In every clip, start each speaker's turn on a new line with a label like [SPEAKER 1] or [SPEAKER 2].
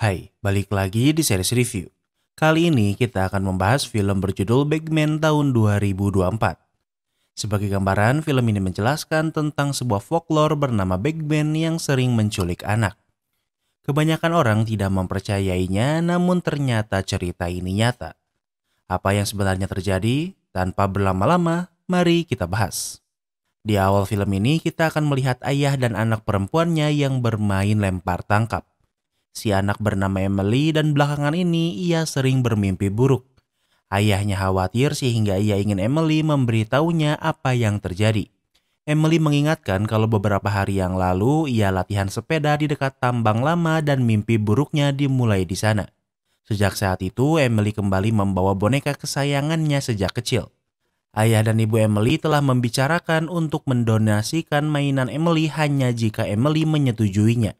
[SPEAKER 1] Hai, balik lagi di series review. Kali ini kita akan membahas film berjudul Bagman tahun 2024. Sebagai gambaran, film ini menjelaskan tentang sebuah folklore bernama Bagman yang sering menculik anak. Kebanyakan orang tidak mempercayainya, namun ternyata cerita ini nyata. Apa yang sebenarnya terjadi? Tanpa berlama-lama, mari kita bahas. Di awal film ini kita akan melihat ayah dan anak perempuannya yang bermain lempar tangkap. Si anak bernama Emily dan belakangan ini ia sering bermimpi buruk. Ayahnya khawatir sehingga ia ingin Emily memberitahunya apa yang terjadi. Emily mengingatkan kalau beberapa hari yang lalu ia latihan sepeda di dekat tambang lama dan mimpi buruknya dimulai di sana. Sejak saat itu Emily kembali membawa boneka kesayangannya sejak kecil. Ayah dan ibu Emily telah membicarakan untuk mendonasikan mainan Emily hanya jika Emily menyetujuinya.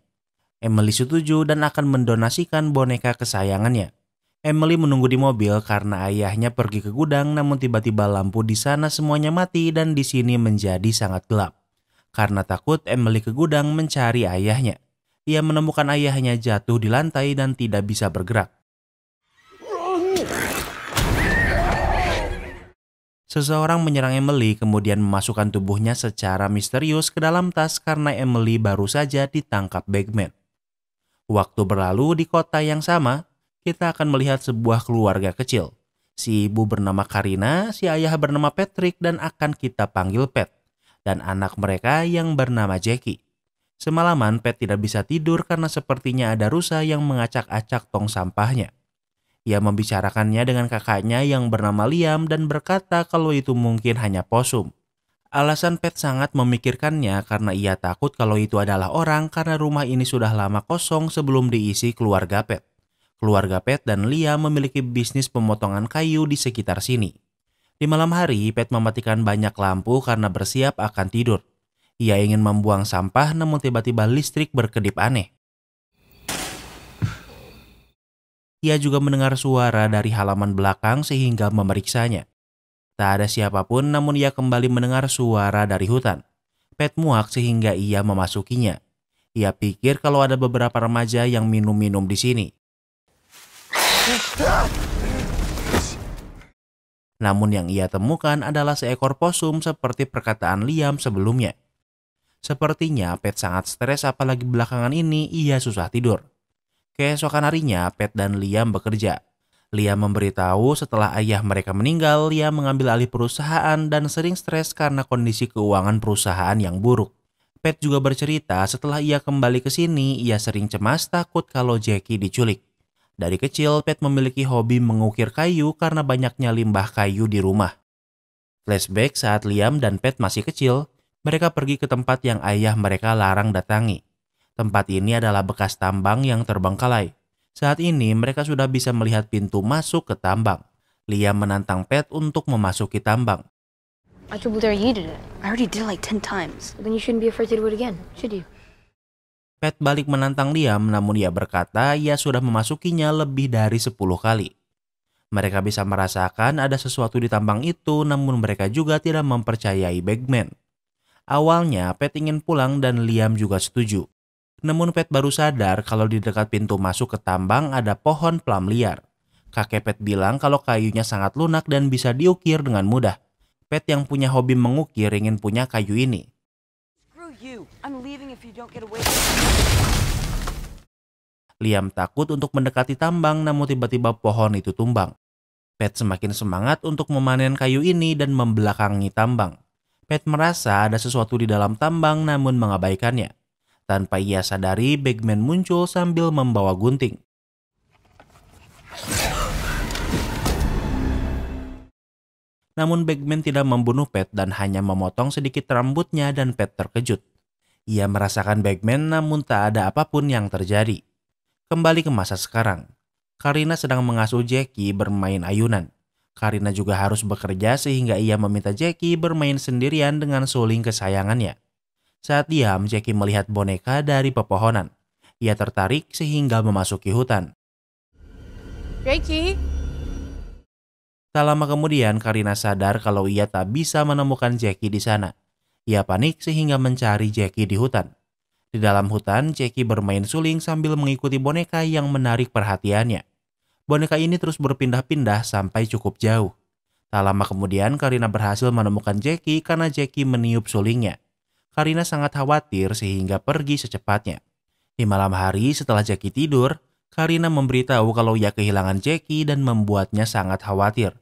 [SPEAKER 1] Emily setuju dan akan mendonasikan boneka kesayangannya. Emily menunggu di mobil karena ayahnya pergi ke gudang, namun tiba-tiba lampu di sana semuanya mati dan di sini menjadi sangat gelap. Karena takut, Emily ke gudang mencari ayahnya. Ia menemukan ayahnya jatuh di lantai dan tidak bisa bergerak. Seseorang menyerang Emily kemudian memasukkan tubuhnya secara misterius ke dalam tas karena Emily baru saja ditangkap Bagman. Waktu berlalu di kota yang sama, kita akan melihat sebuah keluarga kecil. Si ibu bernama Karina, si ayah bernama Patrick dan akan kita panggil Pat, dan anak mereka yang bernama Jackie. Semalaman Pat tidak bisa tidur karena sepertinya ada rusa yang mengacak-acak tong sampahnya. Ia membicarakannya dengan kakaknya yang bernama Liam dan berkata kalau itu mungkin hanya posum. Alasan Pat sangat memikirkannya karena ia takut kalau itu adalah orang karena rumah ini sudah lama kosong sebelum diisi keluarga Pat. Keluarga Pat dan Liam memiliki bisnis pemotongan kayu di sekitar sini. Di malam hari, Pat mematikan banyak lampu karena bersiap akan tidur. Ia ingin membuang sampah namun tiba-tiba listrik berkedip aneh. Ia juga mendengar suara dari halaman belakang sehingga memeriksanya. Tak ada siapapun namun ia kembali mendengar suara dari hutan. Pat muak sehingga ia memasukinya. Ia pikir kalau ada beberapa remaja yang minum-minum di sini. Namun yang ia temukan adalah seekor posum seperti perkataan Liam sebelumnya. Sepertinya Pat sangat stres apalagi belakangan ini ia susah tidur. Keesokan harinya Pat dan Liam bekerja. Liam memberitahu setelah ayah mereka meninggal, Liam mengambil alih perusahaan dan sering stres karena kondisi keuangan perusahaan yang buruk. Pat juga bercerita setelah ia kembali ke sini, ia sering cemas takut kalau Jackie diculik. Dari kecil, Pat memiliki hobi mengukir kayu karena banyaknya limbah kayu di rumah. Flashback saat Liam dan Pat masih kecil, mereka pergi ke tempat yang ayah mereka larang datangi. Tempat ini adalah bekas tambang yang terbengkalai. Saat ini mereka sudah bisa melihat pintu masuk ke tambang. Liam menantang Pat untuk memasuki tambang.
[SPEAKER 2] I can't believe you did it. I already did it like 10 times. Then you shouldn't be afraid to do it again, should you?
[SPEAKER 1] Pat balik menantang Liam namun ia berkata ia sudah memasukinya lebih dari 10 kali. Mereka bisa merasakan ada sesuatu di tambang itu namun mereka juga tidak mempercayai Bagman. Awalnya Pat ingin pulang dan Liam juga setuju. Namun Pat baru sadar kalau di dekat pintu masuk ke tambang ada pohon plum liar. Kakek Pat bilang kalau kayunya sangat lunak dan bisa diukir dengan mudah. Pat yang punya hobi mengukir ingin punya kayu ini. Liam takut untuk mendekati tambang namun tiba-tiba pohon itu tumbang. Pat semakin semangat untuk memanen kayu ini dan membelakangi tambang. Pat merasa ada sesuatu di dalam tambang namun mengabaikannya. Tanpa ia sadari, Bagman muncul sambil membawa gunting. Namun Bagman tidak membunuh Pat dan hanya memotong sedikit rambutnya dan Pat terkejut. Ia merasakan Bagman namun tak ada apapun yang terjadi. Kembali ke masa sekarang. Karina sedang mengasuh Jackie bermain ayunan. Karina juga harus bekerja sehingga ia meminta Jackie bermain sendirian dengan suling kesayangannya. Saat diam, Jackie melihat boneka dari pepohonan. Ia tertarik sehingga memasuki hutan.
[SPEAKER 2] Jackie?
[SPEAKER 1] Tak lama kemudian, Karina sadar kalau ia tak bisa menemukan Jackie di sana. Ia panik sehingga mencari Jackie di hutan. Di dalam hutan, Jackie bermain suling sambil mengikuti boneka yang menarik perhatiannya. Boneka ini terus berpindah-pindah sampai cukup jauh. Tak lama kemudian, Karina berhasil menemukan Jackie karena Jackie meniup sulingnya. Karina sangat khawatir sehingga pergi secepatnya. Di malam hari setelah Jackie tidur, Karina memberitahu kalau ia kehilangan Jackie dan membuatnya sangat khawatir.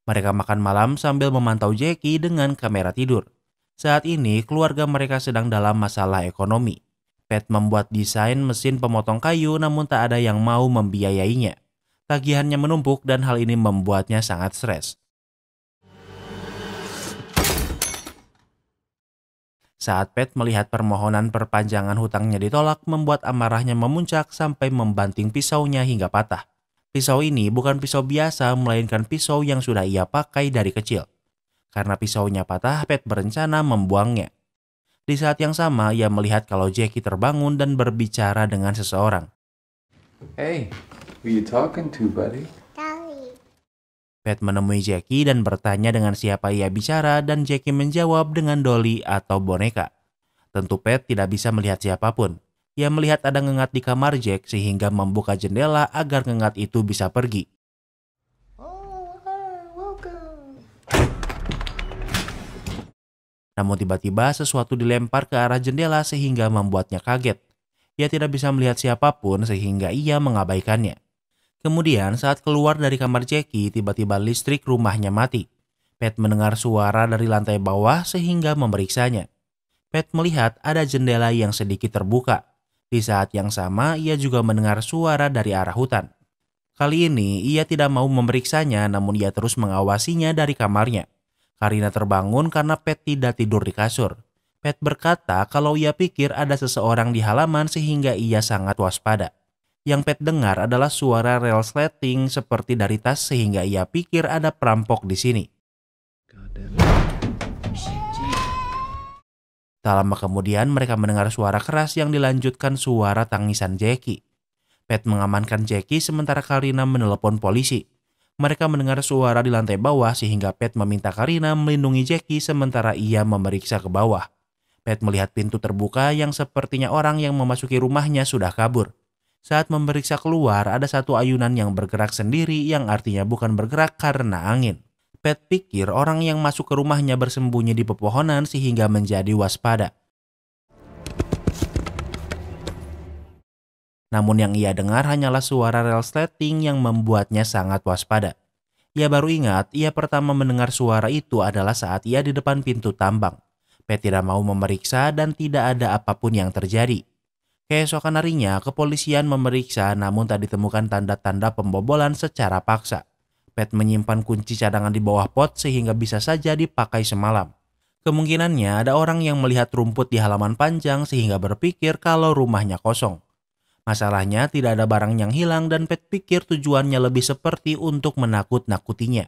[SPEAKER 1] Mereka makan malam sambil memantau Jackie dengan kamera tidur. Saat ini, keluarga mereka sedang dalam masalah ekonomi. Pat membuat desain mesin pemotong kayu namun tak ada yang mau membiayainya. Tagihannya menumpuk dan hal ini membuatnya sangat stres. Saat Pat melihat permohonan perpanjangan hutangnya ditolak, membuat amarahnya memuncak sampai membanting pisaunya hingga patah. Pisau ini bukan pisau biasa, melainkan pisau yang sudah ia pakai dari kecil. Karena pisaunya patah, Pat berencana membuangnya. Di saat yang sama, ia melihat kalau Jackie terbangun dan berbicara dengan seseorang.
[SPEAKER 3] Hey, who you talking to, buddy?
[SPEAKER 4] Dolly.
[SPEAKER 1] Pat menemui Jackie dan bertanya dengan siapa ia bicara dan Jackie menjawab dengan Dolly atau boneka. Tentu Pat tidak bisa melihat siapapun. Ia melihat ada ngengat di kamar Jack sehingga membuka jendela agar ngengat itu bisa pergi. Namun tiba-tiba sesuatu dilempar ke arah jendela sehingga membuatnya kaget. Ia tidak bisa melihat siapapun sehingga ia mengabaikannya. Kemudian saat keluar dari kamar Jackie, tiba-tiba listrik rumahnya mati. Pat mendengar suara dari lantai bawah sehingga memeriksanya. Pat melihat ada jendela yang sedikit terbuka. Di saat yang sama, ia juga mendengar suara dari arah hutan. Kali ini, ia tidak mau memeriksanya namun ia terus mengawasinya dari kamarnya. Karina terbangun karena Pat tidak tidur di kasur. Pat berkata kalau ia pikir ada seseorang di halaman sehingga ia sangat waspada. Yang Pat dengar adalah suara resleting seperti dari tas sehingga ia pikir ada perampok di sini. Tak lama kemudian mereka mendengar suara keras yang dilanjutkan suara tangisan Jackie. Pat mengamankan Jackie sementara Karina menelepon polisi. Mereka mendengar suara di lantai bawah sehingga Pat meminta Karina melindungi Jackie sementara ia memeriksa ke bawah. Pat melihat pintu terbuka yang sepertinya orang yang memasuki rumahnya sudah kabur. Saat memeriksa keluar ada satu ayunan yang bergerak sendiri yang artinya bukan bergerak karena angin. Pat pikir orang yang masuk ke rumahnya bersembunyi di pepohonan sehingga menjadi waspada. Namun yang ia dengar hanyalah suara resleting yang membuatnya sangat waspada. Ia baru ingat ia pertama mendengar suara itu adalah saat ia di depan pintu tambang. Pat tidak mau memeriksa dan tidak ada apapun yang terjadi. Keesokan harinya kepolisian memeriksa namun tak ditemukan tanda-tanda pembobolan secara paksa. Pat menyimpan kunci cadangan di bawah pot sehingga bisa saja dipakai semalam. Kemungkinannya ada orang yang melihat rumput di halaman panjang sehingga berpikir kalau rumahnya kosong. Masalahnya tidak ada barang yang hilang dan Pat pikir tujuannya lebih seperti untuk menakut-nakutinya.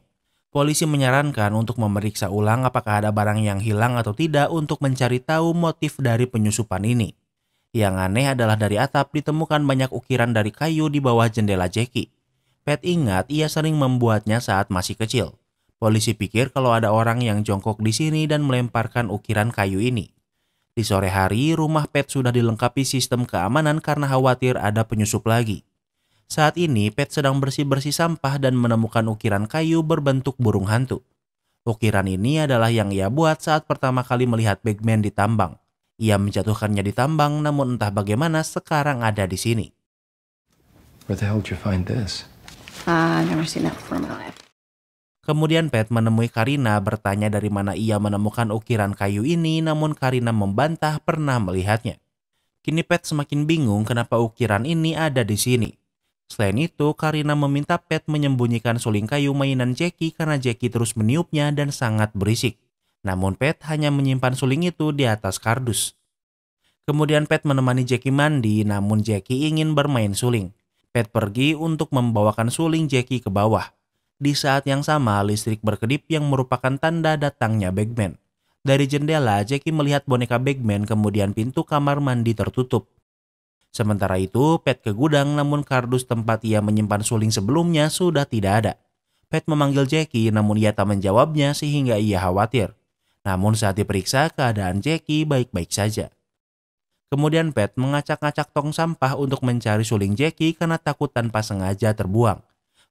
[SPEAKER 1] Polisi menyarankan untuk memeriksa ulang apakah ada barang yang hilang atau tidak untuk mencari tahu motif dari penyusupan ini. Yang aneh adalah dari atap ditemukan banyak ukiran dari kayu di bawah jendela Jackie. Pat ingat ia sering membuatnya saat masih kecil. Polisi pikir kalau ada orang yang jongkok di sini dan melemparkan ukiran kayu ini. Di sore hari, rumah Pat sudah dilengkapi sistem keamanan karena khawatir ada penyusup lagi. Saat ini, Pat sedang bersih-bersih sampah dan menemukan ukiran kayu berbentuk burung hantu. Ukiran ini adalah yang ia buat saat pertama kali melihat Bagman di tambang. Ia menjatuhkannya di tambang, namun entah bagaimana sekarang ada di sini.
[SPEAKER 3] Where the hell did you find this?
[SPEAKER 2] I've never seen that before in my life.
[SPEAKER 1] Kemudian Pat menemui Karina bertanya dari mana ia menemukan ukiran kayu ini namun Karina membantah pernah melihatnya. Kini Pat semakin bingung kenapa ukiran ini ada di sini. Selain itu Karina meminta Pat menyembunyikan suling kayu mainan Jackie karena Jackie terus meniupnya dan sangat berisik. Namun Pat hanya menyimpan suling itu di atas kardus. Kemudian Pat menemani Jackie mandi namun Jackie ingin bermain suling. Pat pergi untuk membawakan suling Jackie ke bawah. Di saat yang sama, listrik berkedip yang merupakan tanda datangnya Bagman. Dari jendela, Jackie melihat boneka Bagman kemudian pintu kamar mandi tertutup. Sementara itu, Pat ke gudang namun kardus tempat ia menyimpan suling sebelumnya sudah tidak ada. Pat memanggil Jackie namun ia tak menjawabnya sehingga ia khawatir. Namun saat diperiksa, keadaan Jackie baik-baik saja. Kemudian Pat mengacak-ngacak tong sampah untuk mencari suling Jackie karena takut tanpa sengaja terbuang.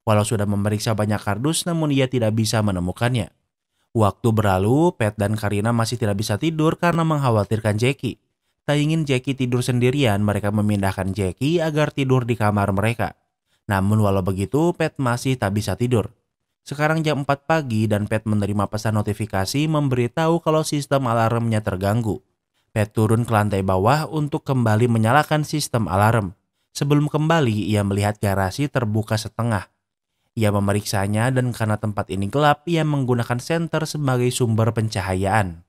[SPEAKER 1] Walau sudah memeriksa banyak kardus namun ia tidak bisa menemukannya. Waktu berlalu, Pat dan Karina masih tidak bisa tidur karena mengkhawatirkan Jackie. Tak ingin Jackie tidur sendirian, mereka memindahkan Jackie agar tidur di kamar mereka. Namun walau begitu, Pat masih tak bisa tidur. Sekarang jam 4 pagi dan Pat menerima pesan notifikasi memberitahu kalau sistem alarmnya terganggu. Pat turun ke lantai bawah untuk kembali menyalakan sistem alarm. Sebelum kembali, ia melihat garasi terbuka setengah. Ia memeriksanya dan karena tempat ini gelap, ia menggunakan senter sebagai sumber pencahayaan.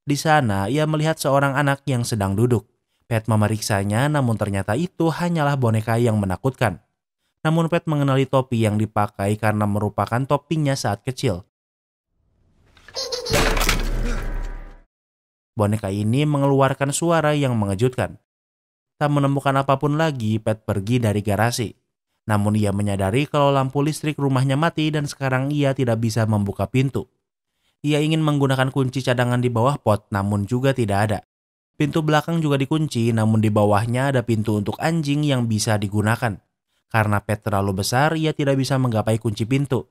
[SPEAKER 1] Di sana, ia melihat seorang anak yang sedang duduk. Pat memeriksanya, namun ternyata itu hanyalah boneka yang menakutkan. Namun Pat mengenali topi yang dipakai karena merupakan topinya saat kecil. Boneka ini mengeluarkan suara yang mengejutkan. Tak menemukan apapun lagi, Pat pergi dari garasi. Namun ia menyadari kalau lampu listrik rumahnya mati dan sekarang ia tidak bisa membuka pintu. Ia ingin menggunakan kunci cadangan di bawah pot, namun juga tidak ada. Pintu belakang juga dikunci, namun di bawahnya ada pintu untuk anjing yang bisa digunakan. Karena Pat terlalu besar, ia tidak bisa menggapai kunci pintu.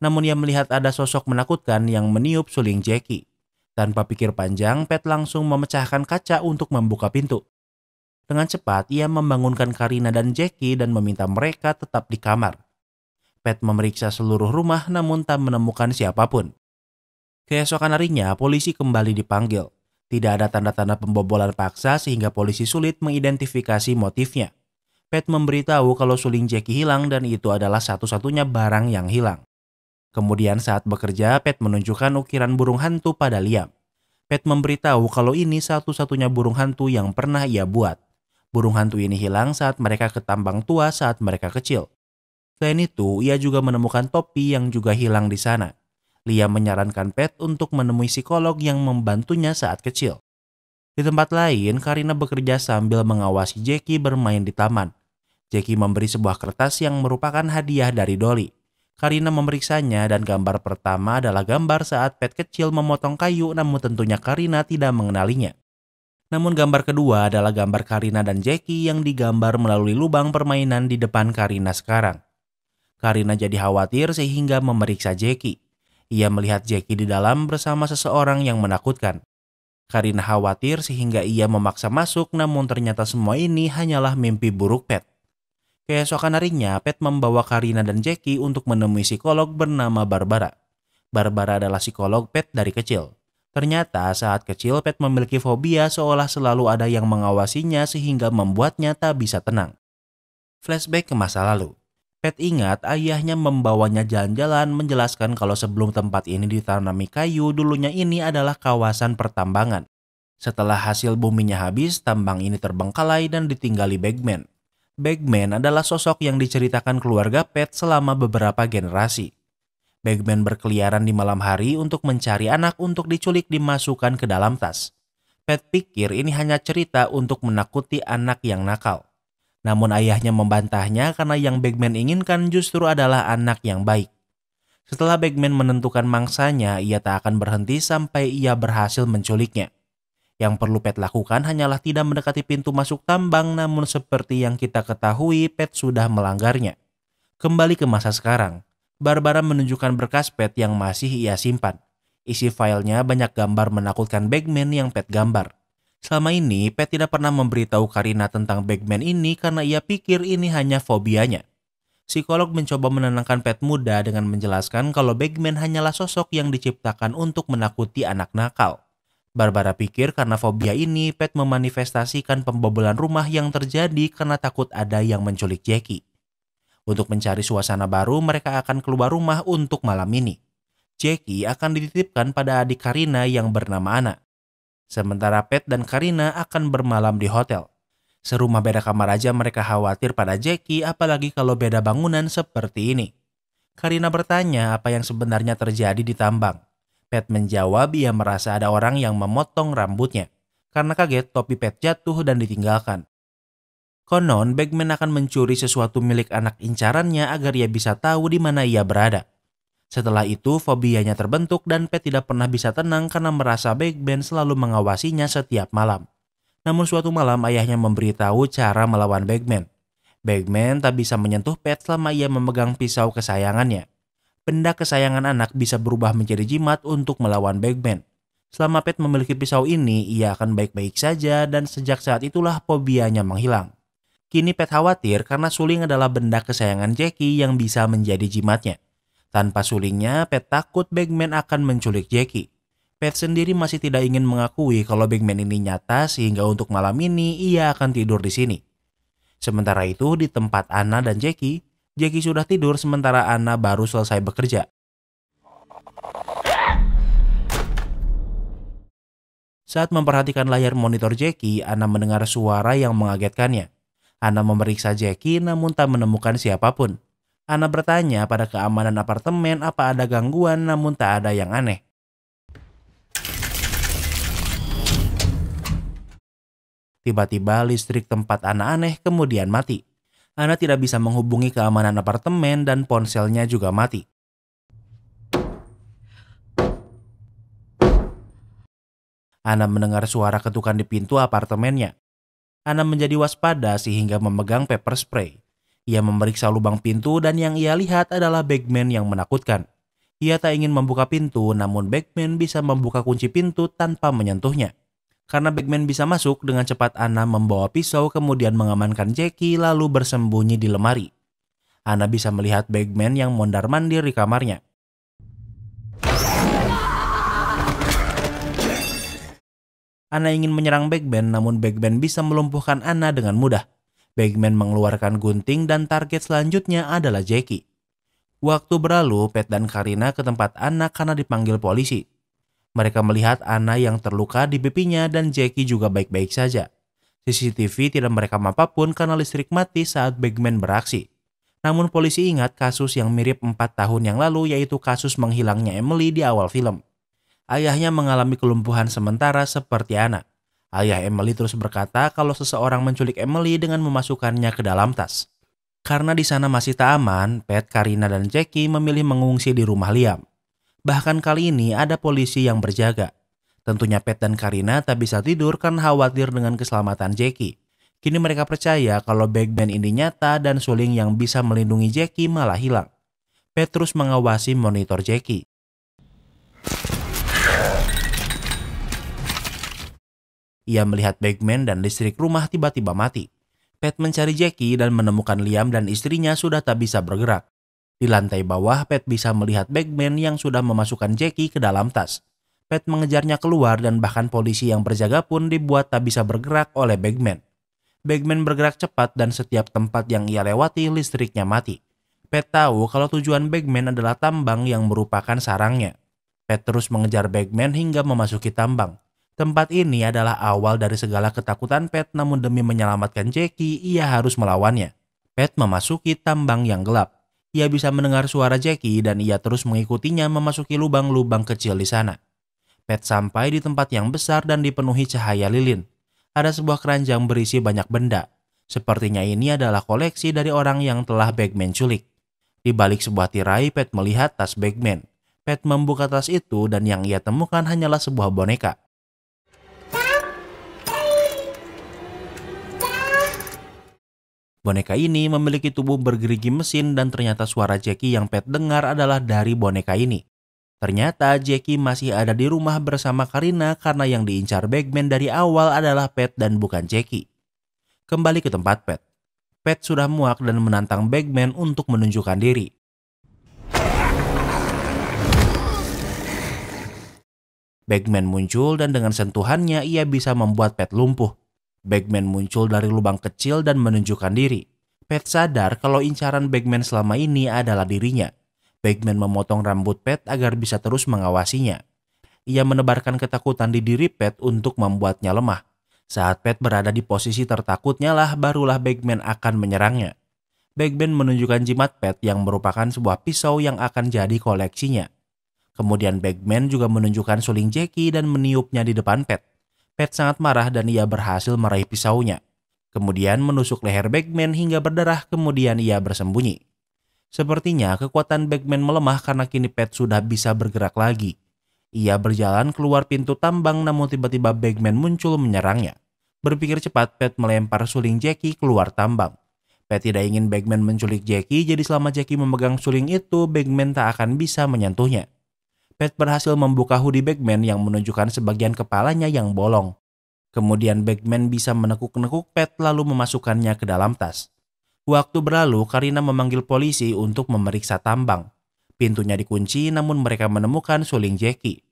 [SPEAKER 1] Namun ia melihat ada sosok menakutkan yang meniup suling Jackie. Tanpa pikir panjang, Pat langsung memecahkan kaca untuk membuka pintu. Dengan cepat, ia membangunkan Karina dan Jackie dan meminta mereka tetap di kamar. Pat memeriksa seluruh rumah namun tak menemukan siapapun. Keesokan harinya, polisi kembali dipanggil. Tidak ada tanda-tanda pembobolan paksa sehingga polisi sulit mengidentifikasi motifnya. Pat memberitahu kalau suling Jackie hilang dan itu adalah satu-satunya barang yang hilang. Kemudian saat bekerja, Pat menunjukkan ukiran burung hantu pada Liam. Pat memberitahu kalau ini satu-satunya burung hantu yang pernah ia buat. Burung hantu ini hilang saat mereka ke tambang tua saat mereka kecil. Selain itu, ia juga menemukan topi yang juga hilang di sana. Liam menyarankan Pat untuk menemui psikolog yang membantunya saat kecil. Di tempat lain, Karina bekerja sambil mengawasi Jackie bermain di taman. Jackie memberi sebuah kertas yang merupakan hadiah dari Dolly. Karina memeriksanya dan gambar pertama adalah gambar saat Pat kecil memotong kayu namun tentunya Karina tidak mengenalinya. Namun gambar kedua adalah gambar Karina dan Jackie yang digambar melalui lubang permainan di depan Karina sekarang. Karina jadi khawatir sehingga memeriksa Jackie. Ia melihat Jackie di dalam bersama seseorang yang menakutkan. Karina khawatir sehingga ia memaksa masuk namun ternyata semua ini hanyalah mimpi buruk Pat. Keesokan harinya, Pat membawa Karina dan Jackie untuk menemui psikolog bernama Barbara. Barbara adalah psikolog Pat dari kecil. Ternyata saat kecil Pat memiliki fobia seolah selalu ada yang mengawasinya sehingga membuatnya tak bisa tenang. Flashback ke masa lalu. Pat ingat ayahnya membawanya jalan-jalan menjelaskan kalau sebelum tempat ini ditanami kayu dulunya ini adalah kawasan pertambangan. Setelah hasil buminya habis, tambang ini terbengkalai dan ditinggali Bagman. Bagman adalah sosok yang diceritakan keluarga Pat selama beberapa generasi. Bagman berkeliaran di malam hari untuk mencari anak untuk diculik dimasukkan ke dalam tas. Pat pikir ini hanya cerita untuk menakuti anak yang nakal. Namun ayahnya membantahnya karena yang Bagman inginkan justru adalah anak yang baik. Setelah Bagman menentukan mangsanya, ia tak akan berhenti sampai ia berhasil menculiknya. Yang perlu Pat lakukan hanyalah tidak mendekati pintu masuk tambang, namun seperti yang kita ketahui, Pat sudah melanggarnya. Kembali ke masa sekarang, Barbara menunjukkan berkas Pat yang masih ia simpan. Isi filenya banyak gambar menakutkan Bagman yang Pat gambar. Selama ini, Pat tidak pernah memberitahu Karina tentang Bagman ini karena ia pikir ini hanya fobianya. Psikolog mencoba menenangkan Pat muda dengan menjelaskan kalau Bagman hanyalah sosok yang diciptakan untuk menakuti anak nakal. Barbara pikir karena fobia ini, Pat memanifestasikan pembobolan rumah yang terjadi karena takut ada yang menculik Jackie. Untuk mencari suasana baru, mereka akan keluar rumah untuk malam ini. Jackie akan dititipkan pada adik Karina yang bernama Anna. Sementara Pat dan Karina akan bermalam di hotel. Serumah beda kamar aja mereka khawatir pada Jackie, apalagi kalau beda bangunan seperti ini. Karina bertanya apa yang sebenarnya terjadi di tambang. Pat menjawab ia merasa ada orang yang memotong rambutnya. Karena kaget, topi Pat jatuh dan ditinggalkan. Konon, Bagman akan mencuri sesuatu milik anak incarannya agar ia bisa tahu di mana ia berada. Setelah itu, fobianya terbentuk dan Pat tidak pernah bisa tenang karena merasa Bagman selalu mengawasinya setiap malam. Namun suatu malam ayahnya memberitahu cara melawan Bagman. Bagman tak bisa menyentuh Pat selama ia memegang pisau kesayangannya. Benda kesayangan anak bisa berubah menjadi jimat untuk melawan Bagman. Selama Pat memiliki pisau ini, ia akan baik-baik saja dan sejak saat itulah fobianya menghilang. Kini Pat khawatir karena suling adalah benda kesayangan Jackie yang bisa menjadi jimatnya. Tanpa sulingnya, Pat takut Bagman akan menculik Jackie. Pat sendiri masih tidak ingin mengakui kalau Bagman ini nyata sehingga untuk malam ini ia akan tidur di sini. Sementara itu di tempat Anna dan Jackie sudah tidur sementara Anna baru selesai bekerja. Saat memperhatikan layar monitor Jackie, Anna mendengar suara yang mengagetkannya. Anna memeriksa Jackie namun tak menemukan siapapun. Anna bertanya pada keamanan apartemen apa ada gangguan namun tak ada yang aneh. Tiba-tiba listrik tempat Anna aneh kemudian mati. Anna tidak bisa menghubungi keamanan apartemen dan ponselnya juga mati. Anna mendengar suara ketukan di pintu apartemennya. Anna menjadi waspada sehingga memegang pepper spray. Ia memeriksa lubang pintu dan yang ia lihat adalah Bagman yang menakutkan. Ia tak ingin membuka pintu namun Bagman bisa membuka kunci pintu tanpa menyentuhnya. Karena Bagman bisa masuk, dengan cepat Anna membawa pisau kemudian mengamankan Jackie lalu bersembunyi di lemari. Anna bisa melihat Bagman yang mondar-mandir di kamarnya. Anna ingin menyerang Bagman namun Bagman bisa melumpuhkan Anna dengan mudah. Bagman mengeluarkan gunting dan target selanjutnya adalah Jackie. Waktu berlalu, Pat dan Karina ke tempat Anna karena dipanggil polisi. Mereka melihat Anna yang terluka di pipinya dan Jackie juga baik-baik saja. CCTV tidak merekam apapun karena listrik mati saat Bagman beraksi. Namun polisi ingat kasus yang mirip 4 tahun yang lalu yaitu kasus menghilangnya Emily di awal film. Ayahnya mengalami kelumpuhan sementara seperti Anna. Ayah Emily terus berkata kalau seseorang menculik Emily dengan memasukkannya ke dalam tas. Karena di sana masih tak aman, Pat, Karina, dan Jackie memilih mengungsi di rumah Liam. Bahkan kali ini ada polisi yang berjaga. Tentunya Pat dan Karina tak bisa tidur karena khawatir dengan keselamatan Jackie. Kini mereka percaya kalau Bagman ini nyata dan suling yang bisa melindungi Jackie malah hilang. Pat terus mengawasi monitor Jackie. Ia melihat Bagman dan listrik rumah tiba-tiba mati. Pat mencari Jackie dan menemukan Liam dan istrinya sudah tak bisa bergerak. Di lantai bawah, Pat bisa melihat Bagman yang sudah memasukkan Jackie ke dalam tas. Pat mengejarnya keluar dan bahkan polisi yang berjaga pun dibuat tak bisa bergerak oleh Bagman. Bagman bergerak cepat dan setiap tempat yang ia lewati listriknya mati. Pat tahu kalau tujuan Bagman adalah tambang yang merupakan sarangnya. Pat terus mengejar Bagman hingga memasuki tambang. Tempat ini adalah awal dari segala ketakutan Pat, namun demi menyelamatkan Jackie, ia harus melawannya. Pat memasuki tambang yang gelap. Ia bisa mendengar suara Jackie dan ia terus mengikutinya memasuki lubang-lubang kecil di sana. Pat sampai di tempat yang besar dan dipenuhi cahaya lilin. Ada sebuah keranjang berisi banyak benda. Sepertinya ini adalah koleksi dari orang yang telah Bagman culik. Di balik sebuah tirai, Pat melihat tas Bagman. Pat membuka tas itu dan yang ia temukan hanyalah sebuah boneka. Boneka ini memiliki tubuh bergerigi mesin dan ternyata suara Jackie yang Pat dengar adalah dari boneka ini. Ternyata Jackie masih ada di rumah bersama Karina karena yang diincar Bagman dari awal adalah Pat dan bukan Jackie. Kembali ke tempat Pat. Pat sudah muak dan menantang Bagman untuk menunjukkan diri. Bagman muncul dan dengan sentuhannya ia bisa membuat Pat lumpuh. Bagman muncul dari lubang kecil dan menunjukkan diri. Pat sadar kalau incaran Bagman selama ini adalah dirinya. Bagman memotong rambut Pat agar bisa terus mengawasinya. Ia menebarkan ketakutan di diri Pat untuk membuatnya lemah. Saat Pat berada di posisi tertakutnya lah barulah Bagman akan menyerangnya. Bagman menunjukkan jimat Pat yang merupakan sebuah pisau yang akan jadi koleksinya. Kemudian Bagman juga menunjukkan suling Jackie dan meniupnya di depan Pat. Pat sangat marah dan ia berhasil meraih pisaunya. Kemudian menusuk leher Bagman hingga berdarah, kemudian ia bersembunyi. Sepertinya kekuatan Bagman melemah karena kini Pat sudah bisa bergerak lagi. Ia berjalan keluar pintu tambang namun tiba-tiba Bagman muncul menyerangnya. Berpikir cepat, Pat melempar suling Jackie keluar tambang. Pat tidak ingin Bagman menculik Jackie, jadi selama Jackie memegang suling itu, Bagman tak akan bisa menyentuhnya. Pat berhasil membuka hoodie Bagman yang menunjukkan sebagian kepalanya yang bolong. Kemudian Bagman bisa menekuk-nekuk Pat lalu memasukkannya ke dalam tas. Waktu berlalu, Karina memanggil polisi untuk memeriksa tambang. Pintunya dikunci namun mereka menemukan suling Jackie.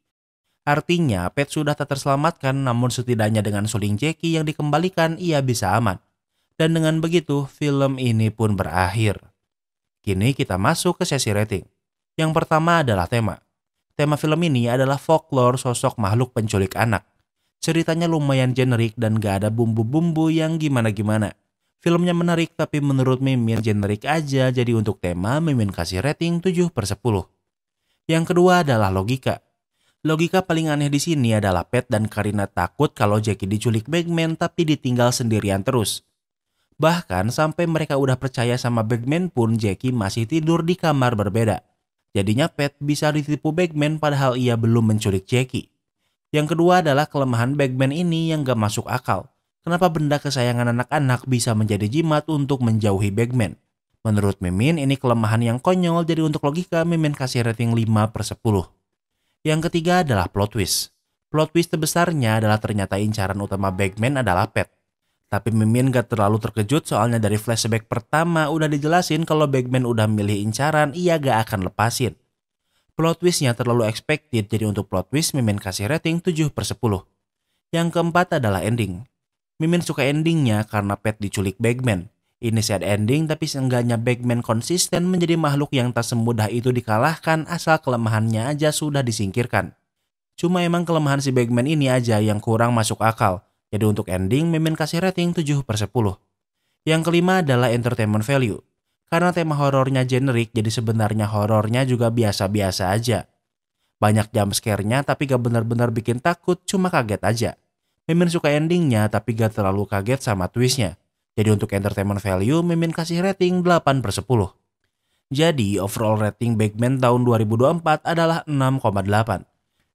[SPEAKER 1] Artinya Pat sudah tak terselamatkan, namun setidaknya dengan suling Jackie yang dikembalikan ia bisa aman. Dan dengan begitu film ini pun berakhir. Kini kita masuk ke sesi rating. Yang pertama adalah tema. Tema film ini adalah folklore sosok makhluk penculik anak. Ceritanya lumayan generik dan gak ada bumbu-bumbu yang gimana-gimana. Filmnya menarik tapi menurut Mimin generik aja, jadi untuk tema Mimin kasih rating 7/10. Yang kedua adalah logika. Logika paling aneh di sini adalah Pat dan Karina takut kalau Jackie diculik Bagman tapi ditinggal sendirian terus. Bahkan sampai mereka udah percaya sama Bagman pun Jackie masih tidur di kamar berbeda. Jadinya Pat bisa ditipu Bagman padahal ia belum menculik Jackie. Yang kedua adalah kelemahan Bagman ini yang gak masuk akal. Kenapa benda kesayangan anak-anak bisa menjadi jimat untuk menjauhi Bagman? Menurut Mimin ini kelemahan yang konyol, jadi untuk logika Mimin kasih rating 5/10. Yang ketiga adalah plot twist. Plot twist terbesarnya adalah ternyata incaran utama Bagman adalah Pat. Tapi Mimin gak terlalu terkejut soalnya dari flashback pertama udah dijelasin kalau Bagman udah milih incaran, ia gak akan lepasin. Plot twistnya terlalu expected, jadi untuk plot twist Mimin kasih rating 7/10. Yang keempat adalah ending. Mimin suka endingnya karena Pat diculik Bagman. Ini sad ending tapi seenggaknya Bagman konsisten menjadi makhluk yang tak semudah itu dikalahkan asal kelemahannya aja sudah disingkirkan. Cuma emang kelemahan si Bagman ini aja yang kurang masuk akal. Jadi untuk ending Mimin kasih rating 7/10. Yang kelima adalah entertainment value. Karena tema horornya generik, jadi sebenarnya horornya juga biasa-biasa aja. Banyak jump scare-nya tapi gak benar-benar bikin takut, cuma kaget aja. Mimin suka endingnya tapi gak terlalu kaget sama twistnya. Jadi untuk entertainment value Mimin kasih rating 8/10. Jadi overall rating Bagman tahun 2024 adalah 6,8.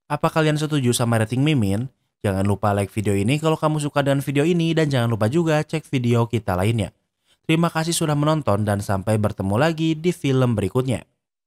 [SPEAKER 1] Apa kalian setuju sama rating Mimin? Jangan lupa like video ini kalau kamu suka dengan video ini dan jangan lupa juga cek video kita lainnya. Terima kasih sudah menonton dan sampai bertemu lagi di film berikutnya.